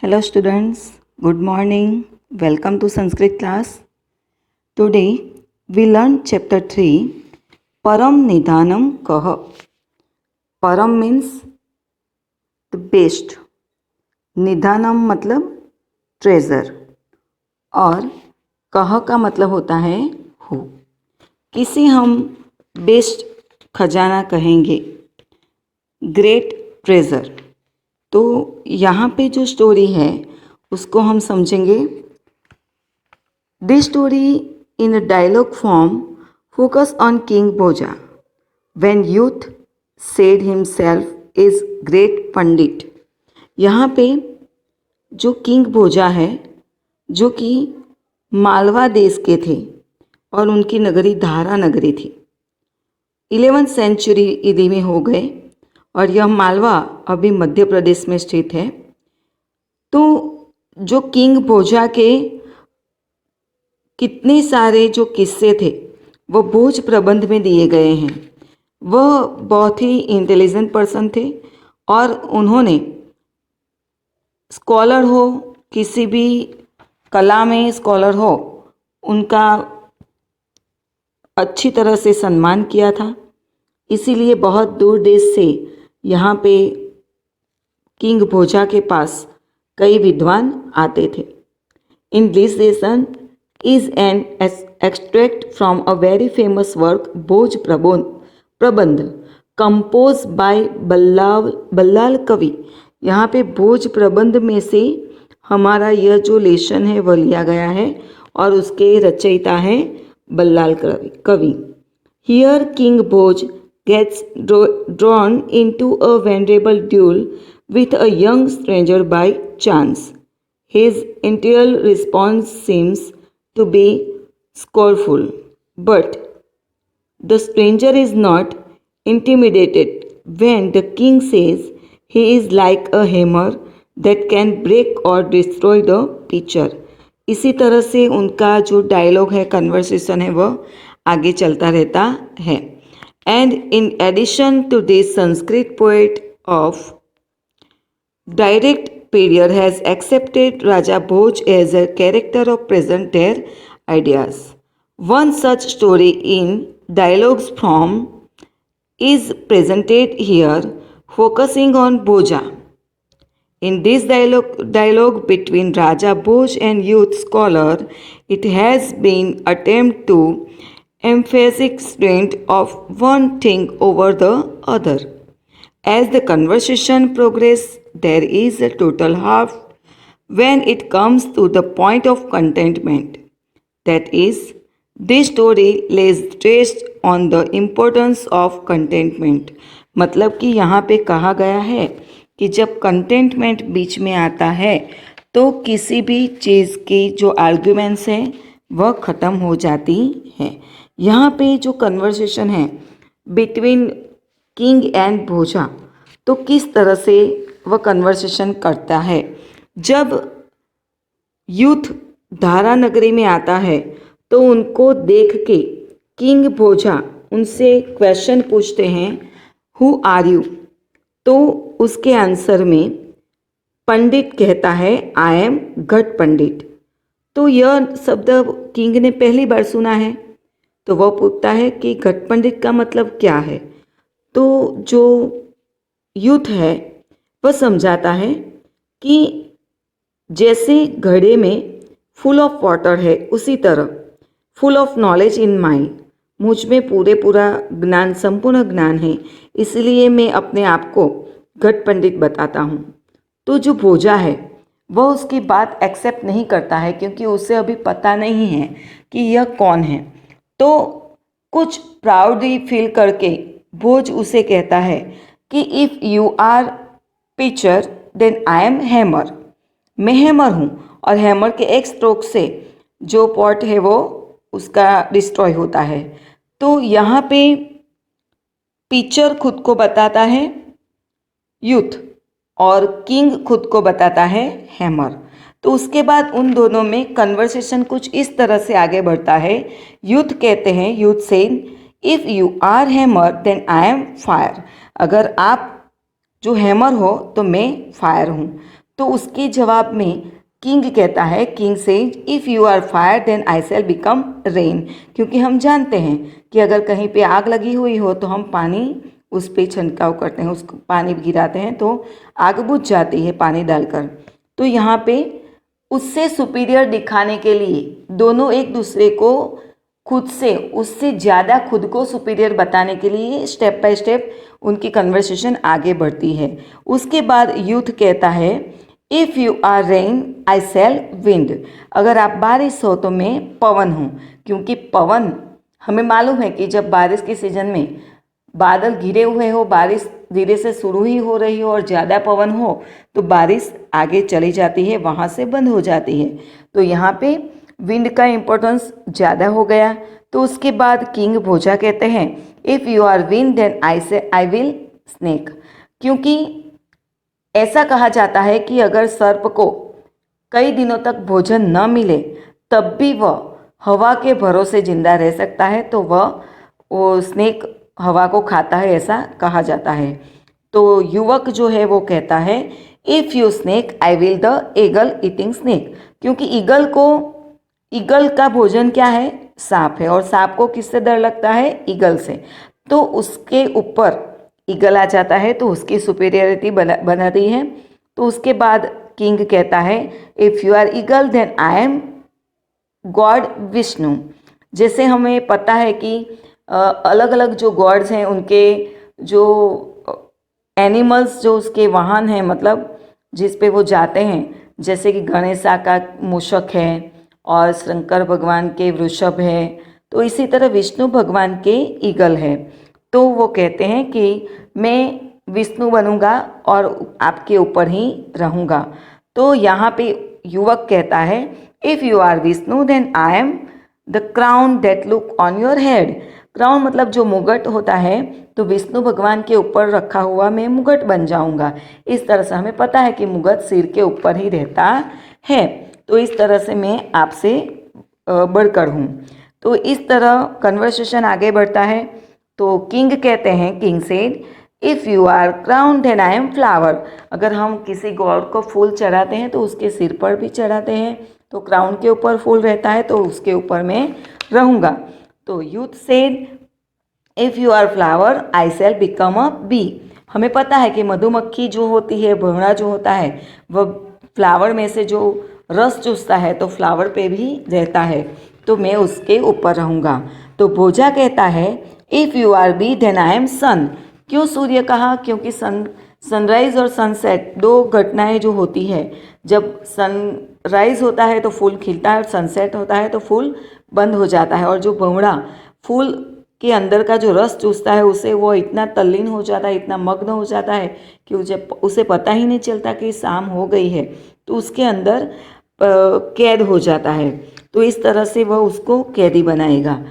Hello students, good morning. Welcome to Sanskrit class. Today we learn chapter 3 Param Nidhanam Kah. Param means the best. Nidhanam मतलब treasure और कह का मतलब होता है हो. किसे हम बेस्ट खजाना कहेंगे, ग्रेट ट्रेजर. तो यहाँ पे जो स्टोरी है उसको हम समझेंगे. This story in a dialogue form focus on king Bhoja when youth said himself is great pandit. यहाँ पे जो किंग भोजा है, जो कि मालवा देश के थे और उनकी नगरी धारा नगरी थी. 11वीं सेंचुरी ईदी में हो गए और यह मालवा अभी मध्य प्रदेश में स्थित है. तो जो किंग भोजा के कितने सारे जो किस्से थे वो भोज प्रबंध में दिए गए हैं. वह बहुत ही इंटेलिजेंट पर्सन थे और उन्होंने स्कॉलर हो, किसी भी कला में स्कॉलर हो, उनका अच्छी तरह से सम्मान किया था. इसीलिए बहुत दूर देश से यहाँ पे किंग भोजा के पास कई विद्वान आते थे. In this lesson is an extract from a very famous work Bhoj Prabandh compose bye Ballal कवि. यहाँ पे भोज प्रबंध में से हमारा यह जो लेसन है वह लिया गया है और उसके रचयिता हैं बल्लाल कवि. Here king Bhoj gets drawn into a venerable duel with a young stranger by chance. His initial response seems to be scornful, but the stranger is not intimidated when the king says he is like a hammer that can break or destroy the pitcher. इसी तरह से उनका जो dialogue है, conversation है, वह आगे चलता रहता है. And in addition to this, Sanskrit poet of direct period has accepted Raja Bhoj as a character of present their ideas. One such story in dialogues from is presented here, focusing on Bhoja. In this dialogue between Raja Bhoj and youth scholar, it has been attempt to emphatic strength of one thing over the other. As the conversation progresses, there is a total half when it comes to the point of contentment. That is, this story lays stress on the importance of contentment. मतलब कि यहाँ पे कहा गया है कि जब containment बीच में आता है तो किसी भी चीज़ की जो आर्ग्यूमेंट्स हैं वह ख़त्म हो जाती हैं. यहाँ पे जो कन्वर्सेशन है बिटवीन किंग एंड भोजा, तो किस तरह से वह कन्वर्सेशन करता है. जब यूथ धारा नगरी में आता है तो उनको देख के किंग भोजा उनसे क्वेश्चन पूछते हैं, हु आर यू. तो उसके आंसर में पंडित कहता है, आई एम घट पंडित. तो यह शब्द किंग ने पहली बार सुना है. तो वह पूछता है कि घट पंडित का मतलब क्या है. तो जो यूथ है वह समझाता है कि जैसे घड़े में फुल ऑफ वाटर है, उसी तरह full of knowledge in mind, मुझ में पूरा ज्ञान, संपूर्ण ज्ञान है, इसलिए मैं अपने आप को घट पंडित बताता हूँ. तो जो भोजा है वह उसकी बात एक्सेप्ट नहीं करता है क्योंकि उसे अभी पता नहीं है कि यह कौन है. तो कुछ प्राउडली फील करके भोज उसे कहता है कि if you are pitcher then I am hammer. मैं हैमर हूँ और हैमर के एक स्ट्रोक से जो पॉट है वो उसका डिस्ट्रॉय होता है. तो यहाँ पे पिचर खुद को बताता है यूथ और किंग खुद को बताता है हैमर. तो उसके बाद उन दोनों में कन्वर्सेशन कुछ इस तरह से आगे बढ़ता है. यूथ कहते हैं, यूथ से if you are hammer then I am fire. अगर आप जो हैमर हो तो मैं फायर हूँ. तो उसके जवाब में किंग कहता है, king says if you are fire then I shall become rain. क्योंकि हम जानते हैं कि अगर कहीं पे आग लगी हुई हो तो हम पानी उस पर छिड़काव करते हैं, उसको पानी गिराते हैं तो आग बुझ जाती है पानी डालकर। तो यहाँ पे उससे सुपीरियर दिखाने के लिए दोनों एक दूसरे को खुद से उससे ज़्यादा खुद को सुपीरियर बताने के लिए स्टेप बाय स्टेप उनकी कन्वर्सेशन आगे बढ़ती है। उसके बाद यूथ कहता है if you are rain I shall wind. अगर आप बारिश हो तो मैं पवन हूँ। क्योंकि पवन हमें मालूम है कि जब बारिश के सीजन में बादल घिरे हुए हो, बारिश धीरे से शुरू ही हो रही हो और ज़्यादा पवन हो तो बारिश आगे चली जाती है, वहाँ से बंद हो जाती है। तो यहाँ पे विंड का इम्पोर्टेंस ज़्यादा हो गया। तो उसके बाद किंग भोजा कहते हैं if you are wind then I will snake. क्योंकि ऐसा कहा जाता है कि अगर सर्प को कई दिनों तक भोजन न मिले तब भी वह हवा के भरोसे जिंदा रह सकता है, तो वो स्नेक हवा को खाता है, ऐसा कहा जाता है। तो युवक जो है वो कहता है if you snake I will the eagle eating snake. क्योंकि ईगल का भोजन क्या है, सांप है, और सांप को किससे डर लगता है, ईगल से। तो उसके ऊपर ईगल आ जाता है तो उसकी सुपीरियरिटी बनाती है। तो उसके बाद किंग कहता है if you are eagle then I am god Vishnu. जैसे हमें पता है कि अलग अलग जो गॉड्स हैं उनके जो एनिमल्स जो उसके वाहन हैं, मतलब जिस पे वो जाते हैं, जैसे कि गणेशा का मूषक है और शंकर भगवान के वृषभ है, तो इसी तरह विष्णु भगवान के ईगल है। तो वो कहते हैं कि मैं विष्णु बनूंगा और आपके ऊपर ही रहूँगा। तो यहाँ पे युवक कहता है if you are Vishnu then I am the crown that look on your head. Crown मतलब जो मुगट होता है, तो विष्णु भगवान के ऊपर रखा हुआ मैं मुगट बन जाऊंगा। इस तरह से हमें पता है कि मुगट सिर के ऊपर ही रहता है। तो इस तरह से मैं आपसे बढ़कर हूँ। तो इस तरह कन्वर्सेशन आगे बढ़ता है। तो किंग कहते हैं, king said if you are crown then I am flower. अगर हम किसी गॉड को फूल चढ़ाते हैं तो उसके सिर पर भी चढ़ाते हैं, तो क्राउन के ऊपर फूल रहता है तो उसके ऊपर मैं रहूँगा। तो youth said if you are flower I shall become a bee. हमें पता है कि मधुमक्खी जो होती है, भंवरा जो होता है, वह फ्लावर में से जो रस चूसता है तो फ्लावर पे भी रहता है, तो मैं उसके ऊपर रहूँगा। तो भोजा कहता है if you are bee then I am sun. क्यों सूर्य कहा? क्योंकि सनराइज़ और सनसेट दो घटनाएं जो होती है, जब सनराइज़ होता है तो फूल खिलता है और सनसेट होता है तो फूल बंद हो जाता है। और जो भंवरा फूल के अंदर का जो रस चूसता है उसे वो इतना तल्लीन हो जाता है, इतना मग्न हो जाता है कि उसे पता ही नहीं चलता कि शाम हो गई है, तो उसके अंदर कैद हो जाता है। तो इस तरह से वह उसको कैदी बनाएगा।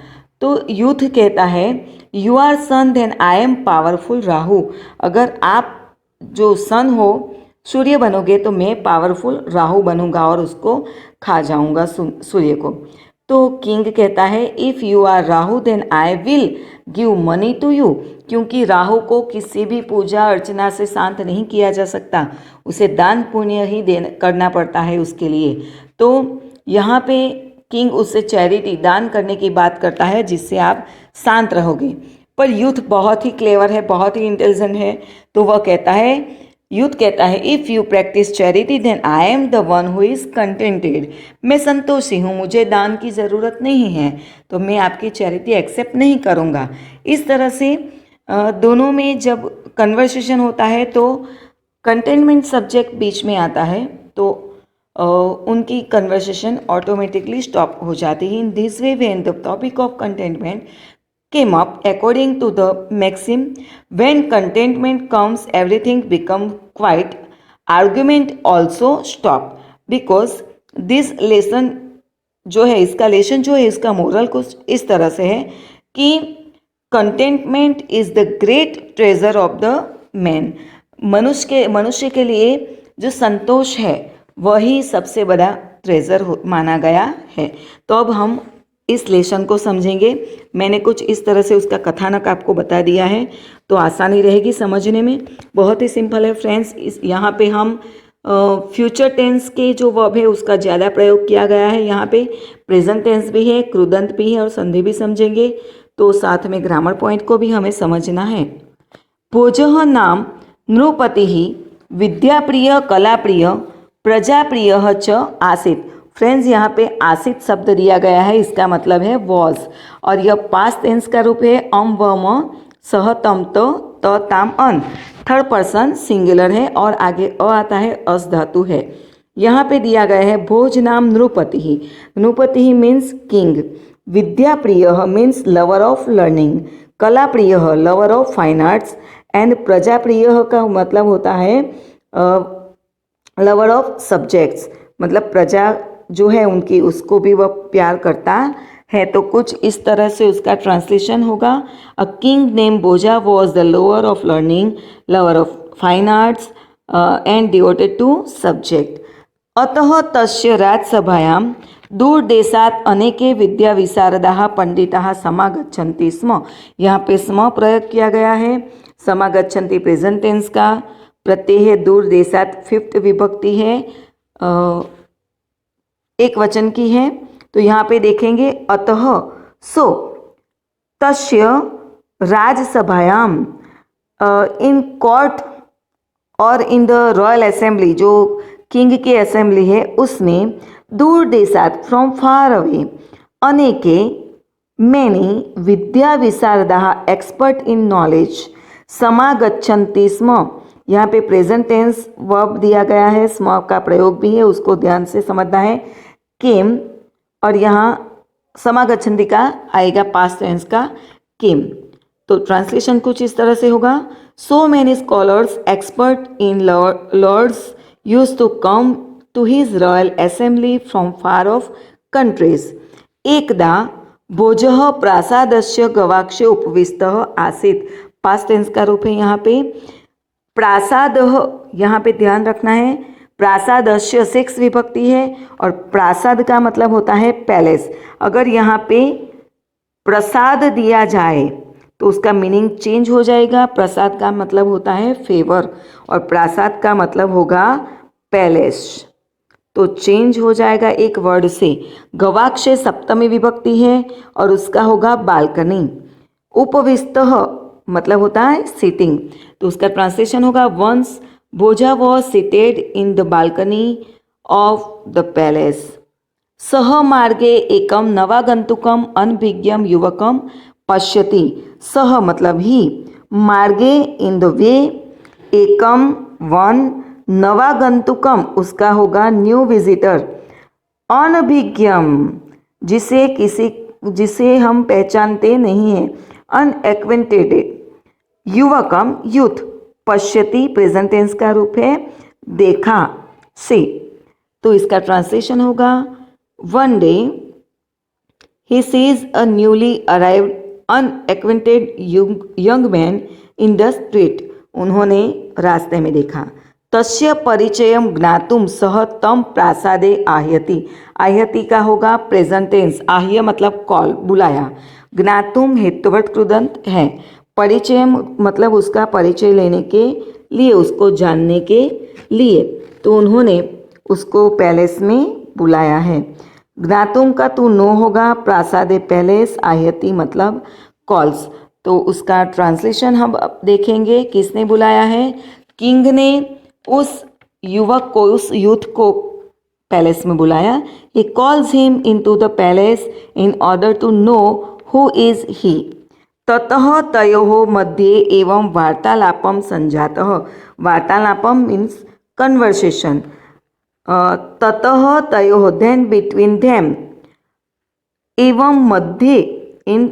तो यूथ कहता है you are sun then I am powerful Rahu. अगर आप जो सन हो, सूर्य बनोगे, तो मैं पावरफुल राहु बनूंगा और उसको खा जाऊंगा सूर्य को। तो किंग कहता है if you are Rahu then I will give money to you. क्योंकि राहु को किसी भी पूजा अर्चना से शांत नहीं किया जा सकता, उसे दान पुण्य ही करना पड़ता है उसके लिए। तो यहाँ पे किंग उससे चैरिटी, दान करने की बात करता है जिससे आप शांत रहोगे। पर यूथ बहुत ही क्लेवर है, बहुत ही इंटेलिजेंट है। तो वह कहता है, यूथ कहता है if you practice charity then I am the one who is contented. मैं संतोषी हूँ, मुझे दान की ज़रूरत नहीं है, तो मैं आपकी चैरिटी एक्सेप्ट नहीं करूँगा। इस तरह से दोनों में जब कन्वर्सेशन होता है तो कंटेनमेंट सब्जेक्ट बीच में आता है, तो उनकी कन्वर्सेशन ऑटोमेटिकली स्टॉप हो जाती है। In this way when the topic of containment came up, according to the maxim, when contentment comes everything become quiet, argument also stop, because this lesson जो है, इसका लेसन जो है, इसका मोरल कुछ इस तरह से है कि contentment is the great treasure of the man. मनुष्य के लिए जो संतोष है वही सबसे बड़ा ट्रेजर माना गया है। तो अब हम इस लेसन को समझेंगे। मैंने कुछ इस तरह से उसका कथानक आपको बता दिया है, तो आसानी रहेगी समझने में। बहुत ही सिंपल है फ्रेंड्स। यहाँ पे हम फ्यूचर टेंस के जो वर्ब है उसका ज़्यादा प्रयोग किया गया है। यहाँ पे प्रेजेंट टेंस भी है, कृदंत भी है और संधि भी समझेंगे, तो साथ में ग्रामर पॉइंट को भी हमें समझना है। भोजः नाम नृपतिः विद्याप्रिय कलाप्रिय प्रजाप्रिय च आसीत्। फ्रेंड्स, यहाँ पे आसित शब्द दिया गया है, इसका मतलब है वॉज, और यह पास्ट टेंस का रूप है अम व म सह तम त ताम अन। थर्ड पर्सन सिंगुलर है और आगे अ आता है, अस धातु है। यहाँ पे दिया गया है भोज नाम नृपति। नृपति मीन्स किंग, विद्याप्रिय मीन्स लवर ऑफ लर्निंग, कलाप्रिय lover of fine arts, and प्रजाप्रिय का मतलब होता है लवर ऑफ सब्जेक्ट्स, मतलब प्रजा जो है उनकी, उसको भी वह प्यार करता है। तो कुछ इस तरह से उसका ट्रांसलेशन होगा। A king name Bhoja was the lover of learning, lover of fine arts and devoted to subject. अतः तस्य राजसभायां दूरदेशात् अनेके विद्याविशारदाः पंडिताः समागच्छन्ति स्म। यहाँ पे स्म प्रयोग किया गया है। समागच्छन्ति प्रेजेंट टेंस का, प्रत्यय है दूरदेशात्, फिफ्थ विभक्ति है, एक वचन की है। तो यहाँ पे देखेंगे अतः, सो, तस्य राजसभायाम, इन कोर्ट और इन द रॉयल असेंबली, जो किंग की असेंबली है उसमें, दूर देशात फ्रॉम फार अवे, अनेके मैनी विद्या विशारदाः एक्सपर्ट इन नॉलेज समागच्छन्ति स्म। यहाँ पे प्रेजेंट टेंस वर्ब दिया गया है, स्म का प्रयोग भी है, उसको ध्यान से समझना है। केम, और यहाँ समागच्छन्ति का आएगा पास्ट टेंस का केम। तो ट्रांसलेशन कुछ इस तरह से होगा। So many scholars expert in lords used to come to his royal assembly from far of countries. एकदा भोजः प्रासादस्य गवाक्षे उपविष्टः आसीत्। पास्ट टेंस का रूप है यहाँ पे। प्रासादः, यहाँ पे ध्यान रखना है, प्रासादस्य सेक्स विभक्ति है और प्रासाद का मतलब होता है पैलेस। अगर यहाँ पे प्रसाद दिया जाए तो उसका मीनिंग चेंज हो जाएगा। प्रसाद का मतलब होता है फेवर और प्रासाद का मतलब होगा पैलेस, तो चेंज हो जाएगा एक वर्ड से। गवाक्ष सप्तमी विभक्ति है और उसका होगा बालकनी। उपविष्टः मतलब होता है सीटिंग, तो उसका ट्रांसलेशन होगा once Bhoja was seated in the balcony of the palace. सह मार्गे एकम नवागंतुकम अनभिज्ञम युवकम पश्यति। सह मतलब ही, मार्गे in the way, Ekam one, नवागंतुकम उसका होगा न्यू विजिटर, अनभिज्ञम जिसे हम पहचानते नहीं हैं, अनएक्वेंटेड, युवकम यूथ, पश्यति प्रेजेंट टेंस का रूप है, देखा से। तो इसका ट्रांसलेशन होगा one day he sees a newly arrived unacquainted young man in the street. उन्होंने रास्ते में देखा। तस्य परिचयम ज्ञातुम सह तम प्रासादे आह्यति। आह्यति का होगा प्रेजेंट टेंस, आह्य मतलब कॉल, बुलाया। ज्ञातुम हेतुवर्त कृदंत है। परिचय मतलब उसका परिचय लेने के लिए, उसको जानने के लिए, तो उन्होंने उसको पैलेस में बुलाया है। ज्ञातुम का तू नो होगा, प्रासादे पैलेस, आह्यति मतलब कॉल्स। तो उसका ट्रांसलेशन हम देखेंगे, किसने बुलाया है? किंग ने उस युवक को, उस यूथ को पैलेस में बुलाया। He calls him into the palace in order to know who is he. ततः तयोः मध्ये एवं वार्तालापम संजातः। वार्तालापम मीन्स कन्वर्सेशन। ततः तयोः देन बिटवीन देम, एवं मध्ये इन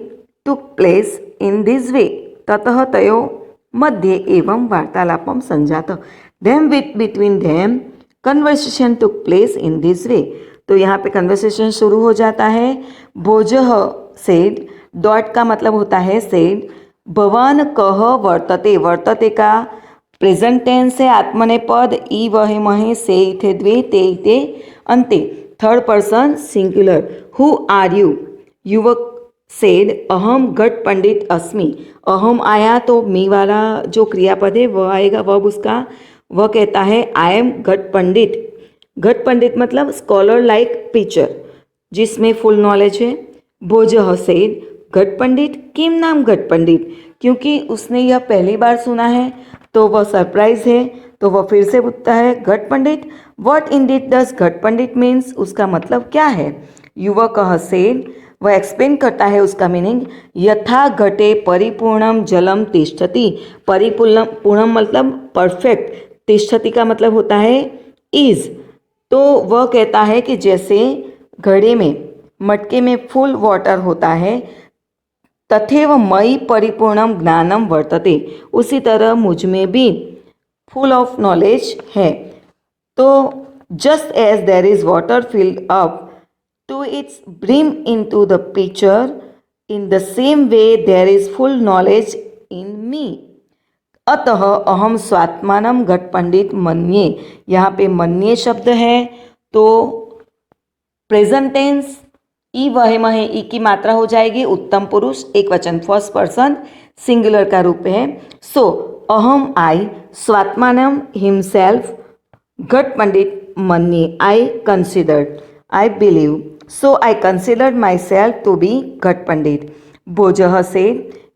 टुक प्लेस इन दिस वे। ततः तयोः मध्ये एवं वार्तालापम संजातः, them between them conversation took place in this way. तो यहाँ पे कन्वर्सेशन शुरू हो जाता है। भोजः सेड, डॉट का मतलब होता है सेड। भवान कह वर्तते, वर्तते का प्रेजेंट टेंस है, आत्मनेपद, ई वहे महे से इथे द्वे ते इथे अंते, third person singular. Who are you? युवक सेड अहम घट पंडित अस्मि। अहम आया तो मी वाला जो क्रियापद है वह आएगा, वर्ब उसका वह कहता है आई एम घट पंडित। घट पंडित मतलब स्कॉलर लाइक टीचर जिसमें फुल नॉलेज है। भोजः सेड घट पंडित, किम नाम घट पंडित, क्योंकि उसने यह पहली बार सुना है तो वह सरप्राइज है, तो वह फिर से पूछता है घट पंडित व्हाट इंडीड डज घट पंडित मीन्स, उसका मतलब क्या है। युवकः सेड वह एक्सप्लेन करता है उसका मीनिंग। यथा घटे परिपूर्णम जलम तिष्ठति, पूर्णम मतलब परफेक्ट, तिष्ठति का मतलब होता है इज। तो वह कहता है कि जैसे घड़े में मटके में फुल वाटर होता है, तथैव मयि परिपूर्णम ज्ञानम वर्तते, उसी तरह मुझ में भी फुल ऑफ नॉलेज है। तो just as there is water filled up to its brim into the pitcher, in the same way there is full knowledge in me. अतः अहम स्वात्मानम घट पंडित मन्ये, यहाँ पे मन्ये शब्द है तो प्रेजेंट टेंस ई वह महे ई की मात्रा हो जाएगी उत्तम पुरुष एक वचन फर्स्ट पर्सन सिंगुलर का रूप है। सो अहम आई स्वात्मानम हिमसेल्फ घट पंडित मन्ये I considered I believe so I considered my self to be ghat pandit. भोजः से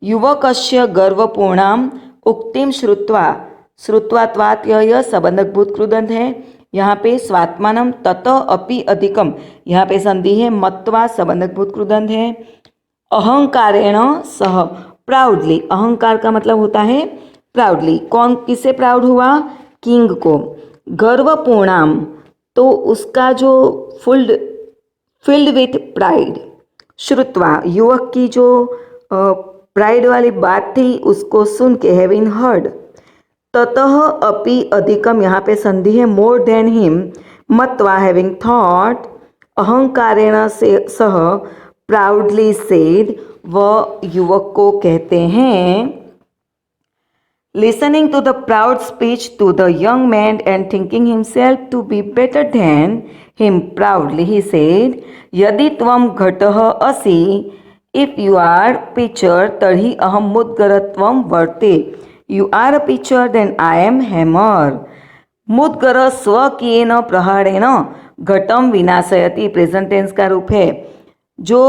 युवकस्य गर्वपूर्णाम उक्तिम श्रुत्वा, श्रुत्वात्वात् यह संबंधभूत कृदंत है। यहाँ पे स्वात्मानम तत अपि अधिकम, यहाँ पे संधि है मत्वा संबंधभूत कृदंत है। अहंकारेण सह प्राउडली, अहंकार का मतलब होता है प्राउडली, कौन किसे प्राउड हुआ, किंग को। गर्वपूर्णाम तो उसका जो फिल्ड विथ प्राइड, श्रुत्वा युवक की जो प्राइड वाली बात थी उसको सुन के, हैविंग हर्ड। ततः अपि अधिकम, यहाँ पे संधि है मोर देन हिम, मत्वा हैविंग थॉट, अहंकारेण से सह प्राउडली सेड, वह युवक को कहते हैं। Listening to the proud speech to the young man and thinking himself to be better than him proudly, he said, यदि त्वं घटः असि, if you are pitcher, तर्हि अहं मुद्गरत्वं वर्ते, you are a pitcher then I am hammer. मुद्गर स्वकीयेन प्रहारेण घटम विनाशयति, प्रेजेंट टेंस का रूप है। जो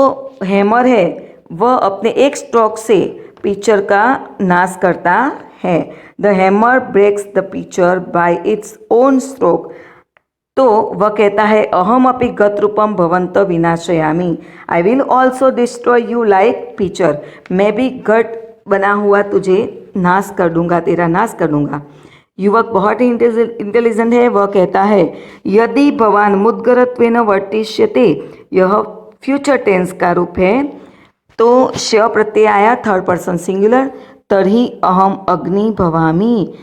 हैमर है वह अपने एक स्ट्रोक से पिक्चर का नाश करता है। The hammer breaks the pitcher by its own stroke, तो वह कहता है अहम अपि गत रूपम भवंत विनाशयामी, I will also destroy you like pitcher, मैं भी घट बना हुआ तुझे नाश कर दूंगा, तेरा नाश कर दूंगा। युवक बहुत ही इंटेलिजेंट है, वह कहता है यदि भवान मुद्गरत्वेन वर्तिष्यते, यह फ्यूचर टेंस का रूप है, तो श प्रत्यय आया थर्ड पर्सन सिंगुलर, तर्हि अहम अग्नि भवामी,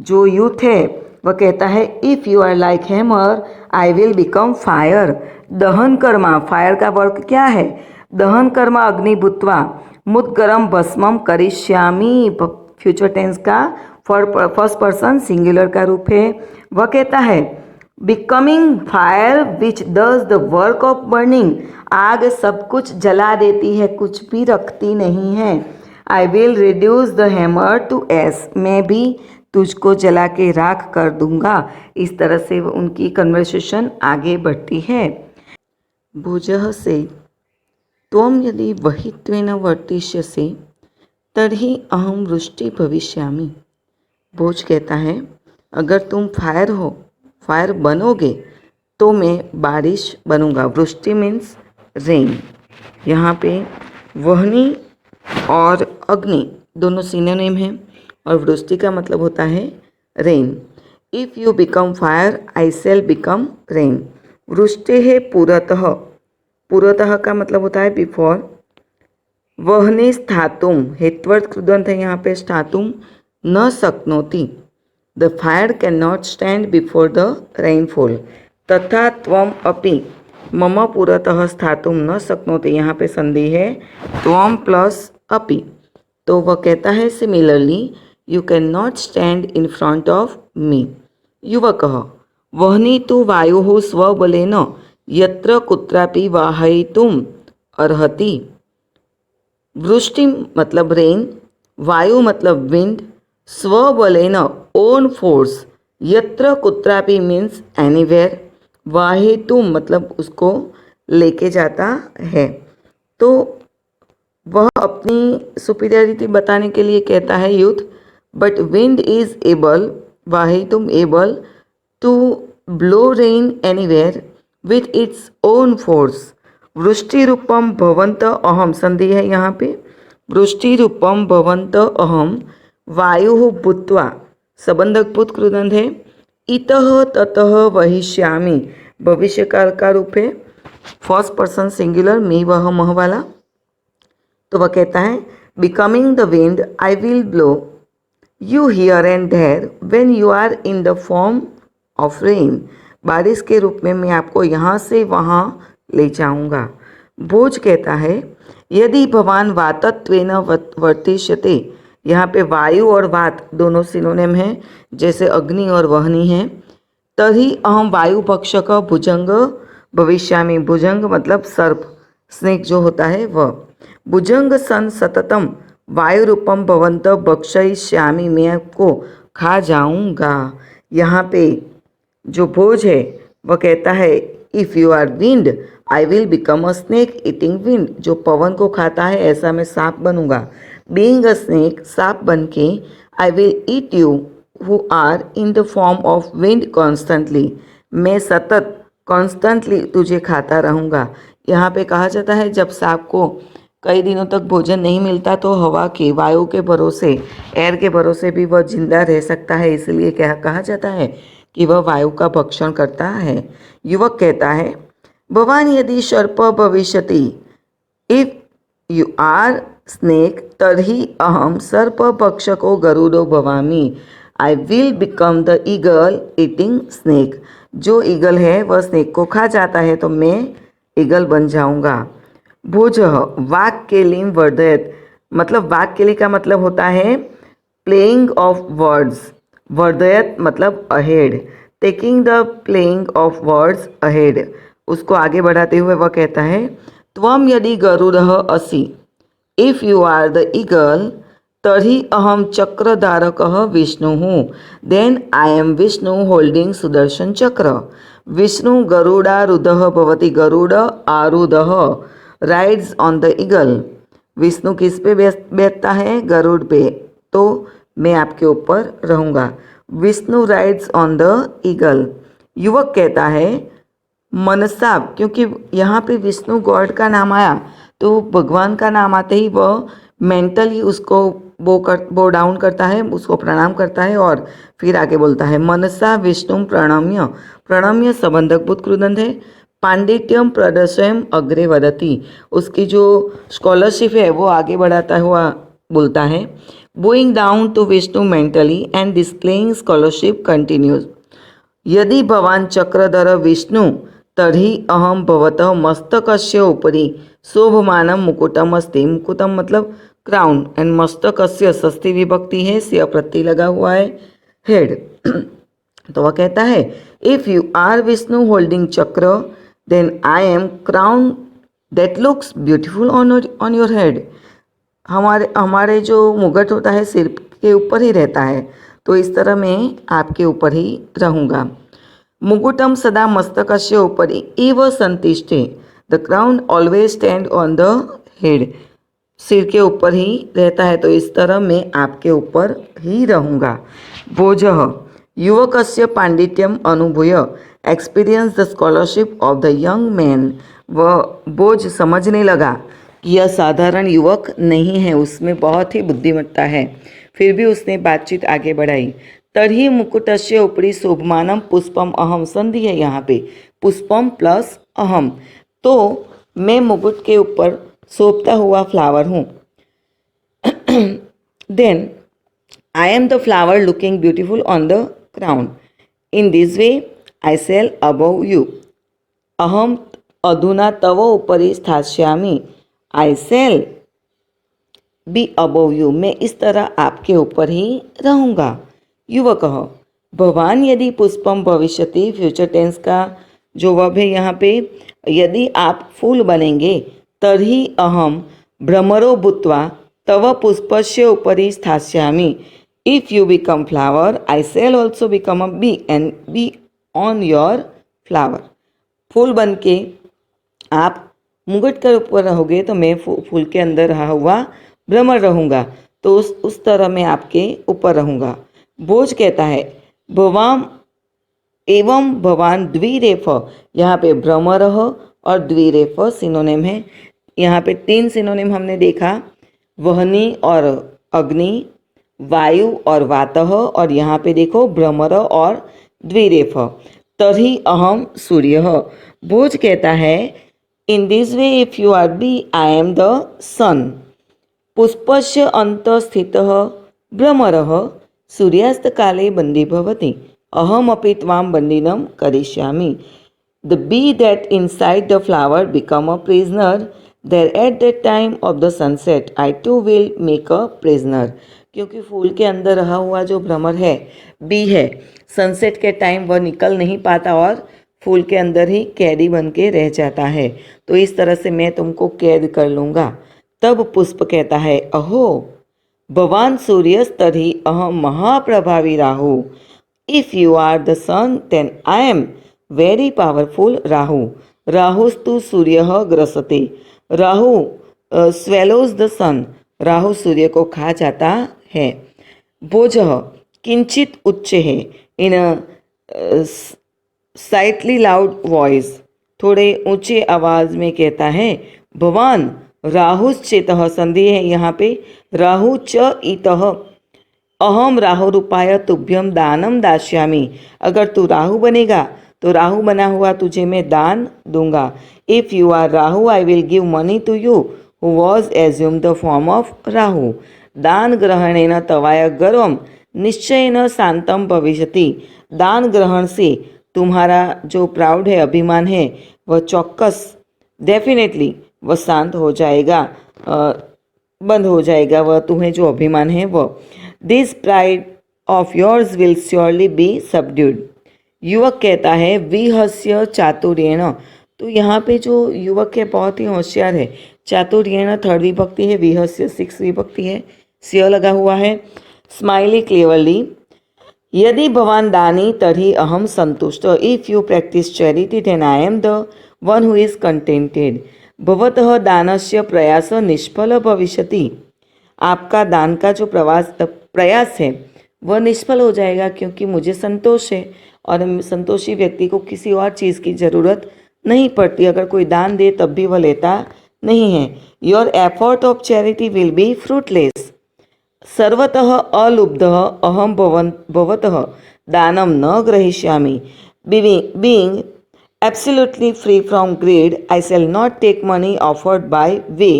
जो यूथ है वह कहता है if you are like hammer I will become fire. दहन कर्मा, फायर का वर्क क्या है, दहन कर्मा अग्नि भूत्वा मुद्गरम भस्मम करिष्यामि, फ्यूचर टेंस का फर्स्ट पर्सन सिंगुलर का रूप है। वह कहता है becoming fire which does the work of burning, आग सब कुछ जला देती है, कुछ भी रखती नहीं है। I will reduce the hammer to ash, मैं भी तुझको जला के राख कर दूंगा। इस तरह से उनकी कन्वर्सेशन आगे बढ़ती है। भुजः से त्वं यदि वहित्वेन वर्तिष्यसे तर्हि अहम वृष्टि भविष्यामि। भोज कहता है अगर तुम फायर बनोगे तो मैं बारिश बनूंगा। वृष्टि मीन्स रेन। यहाँ पे वहनी और अग्नि दोनों सिनोनिम हैं और वृष्टि का मतलब होता है rain. If you become fire I shall become rain. वृष्टि है पुरतः, पुरतः का मतलब होता है बिफोर। वहनी स्थातुम, हेत्वर्थ कृदंत है यहाँ पे स्थातुम, न शक्नोति, the fire can not stand before the rainfall. तथा त्वम अपि मम पुरतः स्थातुम न शक्नोति, यहाँ पे संधि है त्वम प्लस अपि, तो वह कहता है similarly you can not stand in front of me. युवकः वहनी तो वायुः स्वबलेन यत्र कुत्रापि वाहयितुम् अर्हति। वृष्टि मतलब रेन, वायु मतलब विंड, स्वबलेन ओन फोर्स यत्र कुत्रापि मीन्स एनीवेयर, वाहेतुम मतलब उसको लेके जाता है। तो वह अपनी सुपीरियरिटी बताने के लिए कहता है youth, but wind is able, वाहेतुम able to blow rain anywhere with its own force. वृष्टि रूपम भवंत अहम, संधि है यहाँ पे, वृष्टि रूपम भवंत अहम वायु भूत्वा, संबंधक भूत कृदंत है, इतः ततः वहिष्यामि, भविष्य काल का रूप है, फर्स्ट पर्सन सिंगुलर, मी वह मह वाला। तो वह कहता है becoming the wind I will blow you here and there when you are in the form of rain, बारिश के रूप में मैं आपको यहाँ से वहाँ ले जाऊँगा। भोज कहता है यदि भवान वातत्वेन वर्तिष्यते, यहाँ पे वायु और वात दोनों सिनोनिम हैं, जैसे अग्नि और वहनी है। तभी अहम वायु भक्षक भुजंग भविष्यामि, भुजंग मतलब सर्प, स्नेक जो होता है वह। भुजंग सन सततम वायु रूपम भवंत भक्षयिष्यामि, मैं आपको खा जाऊंगा। यहाँ पे जो भोज है वह कहता है if you are wind I will become a snake eating wind, जो पवन को खाता है ऐसा मैं सांप बनूंगा। बीइंग अ स्नेक, सांप बन के, I will eat you who are in the form of wind constantly, मैं सतत कॉन्स्टेंटली तुझे खाता रहूँगा। यहाँ पे कहा जाता है जब सांप को कई दिनों तक भोजन नहीं मिलता तो हवा के, वायु के भरोसे, एयर के भरोसे भी वह जिंदा रह सकता है, इसलिए क्या कहा जाता है कि वह वायु का भक्षण करता है। युवक कहता है भवान यदि सर्प भविष्यति, इफ यू आर स्नेक तर्हि अहम सर्प भक्षको गरुडो भवामि, आई will become the eagle eating snake, जो ईगल है वह स्नेक को खा जाता है तो मैं ईगल बन जाऊंगा। भोज वाक्केलिम वर्धयत, मतलब वाक्केली का मतलब होता है प्लेइंग ऑफ वर्ड्स, वर्धयत मतलब ahead, taking the playing of words ahead, उसको आगे बढ़ाते हुए वह कहता है त्वम यदि गरुड़ः असि, if you are the eagle तर्हि अहम चक्रधारकः विष्णुः, then I am Vishnu holding Sudarshan Chakra. Vishnu गरुडारूढ़ भवति, गरुड़ आरूढ़ rides on the eagle, Vishnu किस पे बैठता है, गरुड़ पे, तो मैं आपके ऊपर रहूँगा। Vishnu rides on the eagle. युवक कहता है मनसा, क्योंकि यहाँ पे विष्णु गॉड का नाम आया तो भगवान का नाम आते ही वह मेंटली उसको बो डाउन करता है, उसको प्रणाम करता है और फिर आगे बोलता है मनसा विष्णु प्रणम्य, प्रणम्य संबंधक भूत कृदंत है, पांडित्यम प्रदर्शयम अग्रे वदति, उसकी जो स्कॉलरशिप है वो आगे बढ़ाता हुआ बोलता है। Bowing down to Vishnu mentally and displaying scholarship continues. यदि भवान चक्रधर विष्णु तर्हि अहम भवतः मस्तकस्य उपरि शोभमानं मुकुटम अस्ति, मुकुटम मतलब क्राउन एंड मस्तकस्य षष्ठी विभक्ति है, से प्रत्यय लगा हुआ है, हेड। तो वह कहता है if you are Vishnu holding chakra then I am crown that looks beautiful on your head, हमारे जो मुकुट होता है सिर के ऊपर ही रहता है, तो इस तरह मैं आपके ऊपर ही रहूँगा। मुकुटम सदा मस्तकस्य उपरि एव संतिष्ठे, the crown always stand on the head, सिर के ऊपर ही रहता है तो इस तरह मैं आपके ऊपर ही रहूँगा। भोजः युवकस्य पांडित्यम अनुभूय experience the scholarship of the young man, वह बोझ समझने लगा कि यह साधारण युवक नहीं है, उसमें बहुत ही बुद्धिमत्ता है, फिर भी उसने बातचीत आगे बढ़ाई। तर्हि मुकुटस्य उपरि शोभमानम पुष्पम अहम, संधि है यहाँ पे, पुष्पम प्लस अहम, तो मैं मुकुट के ऊपर शोभता हुआ फ्लावर हूँ। Then I am the flower looking beautiful on the crown, in this way I shall above you, अहम अधुना तव उपरि स्थास्यामि, I shall be above you, मैं इस तरह आपके ऊपर ही रहूँगा। युवक भवान यदि पुष्पम भविष्यति, फ्यूचर टेंस का जो वर्ब है यहाँ पे, यदि आप फूल बनेंगे तर्हि अहम भ्रमरो भूत्वा तव पुष्पस्य उपरि स्थास्यामि, If you become flower, I shall also become a bee and be on your flower. फूल बन के आप मुकुट के ऊपर रहोगे तो मैं फूल के अंदर रहा हुआ भ्रमर रहूँगा, तो उस तरह मैं आपके ऊपर रहूँगा। भोज कहता है भवाम एवं भवान द्विरेफ, यहाँ पे भ्रमर और द्विरेफ सिनोनिम है। यहाँ पे 3 सिनोनिम हमने देखा, वहनी और अग्नि, वायु और वातः, और यहाँ पे देखो भ्रमर और द्विरेफ। तरी अहम सूर्य। भोज कहता है in this way if you are bee I am the sun. पुष्पस्य अंतस्थितः भ्रमरः सूर्यास्तकाले बंदी भवति, अहमपि त्वां बंदिनं करिष्यामि। The bee that inside the flower become a prisoner, there at that time of the sunset I too will make a prisoner। क्योंकि फूल के अंदर रहा हुआ जो भ्रमर है, बी है, सनसेट के टाइम वह निकल नहीं पाता और फूल के अंदर ही कैदी बन के रह जाता है, तो इस तरह से मैं तुमको कैद कर लूँगा। तब पुष्प कहता है अहो भवान सूर्यस्तरी अहम महाप्रभावी Rahu. If you are the sun then I am very powerful Rahu. राहुस्तु सूर्य ग्रसते। Rahu swallows the sun. Rahu Surya को खा जाता है। भोज किंचित उच्च है, इन स्लाइटली लाउड वॉइस, थोड़े ऊंचे आवाज में कहता है भवान राहुश्चेतः, संधि है यहाँ पे, राहु च इतः, अहम राहु रूपाय तुभ्यम दानम दास्यामि। अगर तू राहु बनेगा तो राहु बना हुआ तुझे मैं दान दूंगा। If you are Rahu I will give money to you who was assume the form of Rahu. दान ग्रहणेन तवाय गर्वम निश्चयेन शांतम भविष्यति। दान ग्रहण से तुम्हारा जो प्राउड है, अभिमान है, वह चौक्कस डेफिनेटली वह शांत हो जाएगा, बंद हो जाएगा, वह तुम्हें जो अभिमान है वह। This pride of yours will surely be subdued. युवक कहता है विहस्य चातुर्येण। तो यहाँ पे जो युवक है बहुत ही होशियार है। चातुर्येण थर्ड विभक्ति है, विहस्य 6 विभक्ति है, स्य लगा हुआ है। Smiley cleverly. यदि भवान दानी तर्हि अहम संतुष्ट। If you practice charity then I am the one who is contented. भवतः दानस्य प्रयास निष्फल भविष्यति। आपका दान का जो प्रयास है वह निष्फल हो जाएगा, क्योंकि मुझे संतोष है और संतोषी व्यक्ति को किसी और चीज़ की ज़रूरत नहीं पड़ती। अगर कोई दान दे तब भी वह लेता नहीं है। Your effort of charity will be fruitless. सर्वतः अलुब्धः अहम भवतः दानम न ग्रहीष्यामि। Being absolutely free from greed, I shall not take money offered by way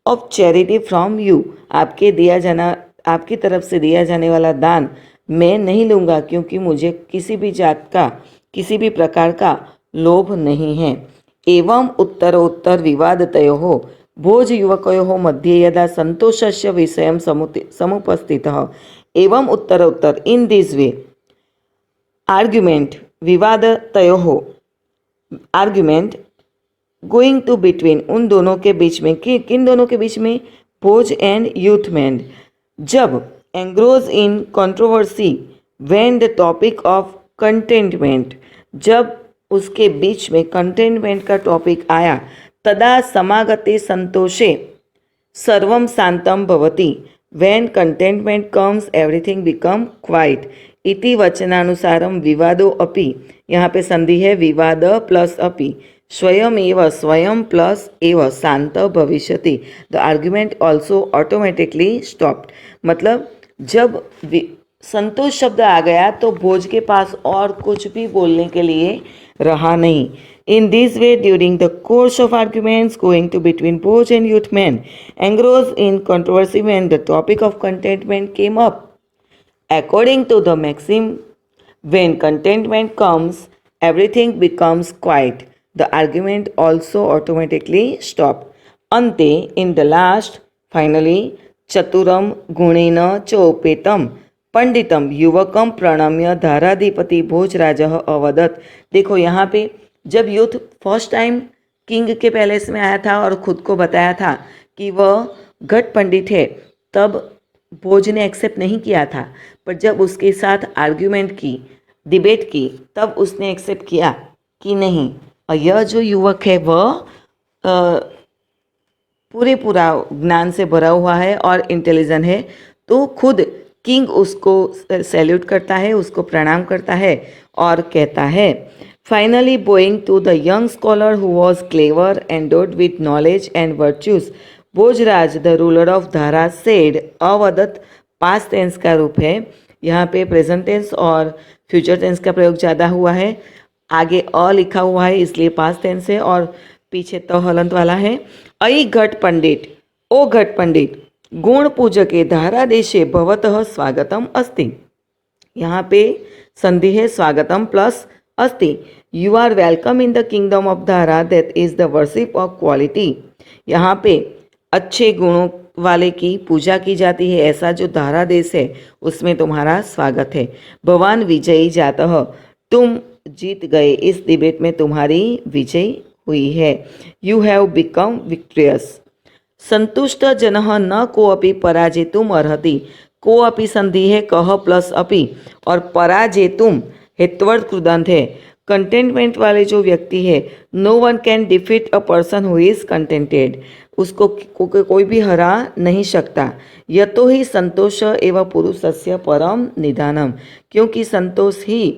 of charity from you। आपकी तरफ से दिया जाने वाला दान मैं नहीं लूँगा, क्योंकि मुझे किसी भी जात का, किसी भी प्रकार का लोभ नहीं है। एवं उत्तरोत्तर विवादतयोः भोज युवकयोः मध्ये यदा संतोषस्य विषयं समुपस्थितः एवं उत्तरोत्तर इन दिस वे आर्ग्यूमेंट विवादतयोः आर्ग्यूमेंट गोइंग टू बिटवीन, उन दोनों के बीच में, किन दोनों के बीच में, भोज एंड यूथमैन। जब engross in controversy when the topic of contentment, जब उसके बीच में कंटेंटमेंट का टॉपिक आया, तदा समागते संतोषे सर्वम शांतम भवति। When contentment comes everything become quiet. इति वचनानुसारम विवादो अपि, यहाँ पे संधि है विवाद प्लस अपि, स्वयं एव स्वयं प्लस एव शांत भविष्यति। The argument also automatically stopped. मतलब जब संतोष शब्द आ गया तो भोज के पास और कुछ भी बोलने के लिए रहा नहीं। In this way, during the course of arguments going to between Bhoj and youthman, engrossed in controversy when the topic of contentment came up, according to the maxim, when contentment comes, everything becomes quiet. The argument also automatically stopped. Ante, in the last, finally, चतुरम गुणेन चोपेतम पंडितम युवकम प्रणम्य धाराधिपति भोजराज अवदत। देखो यहाँ पे जब youth first time king के palace में आया था और ख़ुद को बताया था कि वह घट पंडित है, तब भोज ने एक्सेप्ट नहीं किया था, पर जब उसके साथ आर्ग्यूमेंट की, डिबेट की, तब उसने एक्सेप्ट किया कि नहीं, और यह जो युवक है वह पूरे पूरा ज्ञान से भरा हुआ है और इंटेलिजेंट है। तो खुद किंग उसको सैल्यूट करता है, उसको प्रणाम करता है और कहता है, finally bowing to the young scholar who was clever endowed with knowledge and virtues, Bhojraj the ruler of Dhara said, अवदत्त पास्ट टेंस का रूप है। यहाँ पे प्रेजेंट टेंस और फ्यूचर टेंस का प्रयोग ज़्यादा हुआ है। आगे अ लिखा हुआ है इसलिए पास्ट टेंस है और पीछे तो हलंत वाला है। अयि घट पंडित, ओ घट पंडित, गुण पूजके धारा देशे भवतः स्वागतम अस्ति। यहाँ पे संधि है स्वागतम प्लस अस्ति। You are welcome in the kingdom of Dhara that is the worship of quality. यहाँ पे अच्छे गुणों वाले की पूजा की जाती है, ऐसा जो धारा देश है उसमें तुम्हारा स्वागत है। भगवान विजयी जातः, तुम जीत गए, इस डिबेट में तुम्हारी विजय हुई है। You have become victorious. संतुष्ट जनः न कोऽपि पराजेतुम अर्हति। कोऽपि संधि है कह प्लस अपि और पराजेतुम हेत्वर्थ कृदंत है। कंटेंटमेंट वाले जो व्यक्ति है, no one can defeat a person who is contented, उसको कोई भी हरा नहीं सकता। यतो ही संतोष एवं पुरुषस्य परम निधानम, क्योंकि संतोष ही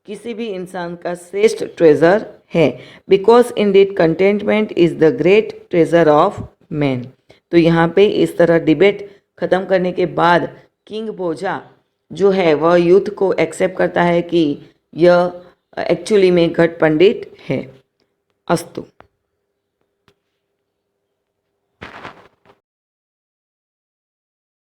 किसी भी इंसान का श्रेष्ठ ट्रेजर है। Because indeed contentment is the great treasure of man. तो यहाँ पे इस तरह डिबेट खत्म करने के बाद किंग भोजा जो है वह यूथ को एक्सेप्ट करता है कि यह एक्चुअली में घट पंडित है। अस्तु।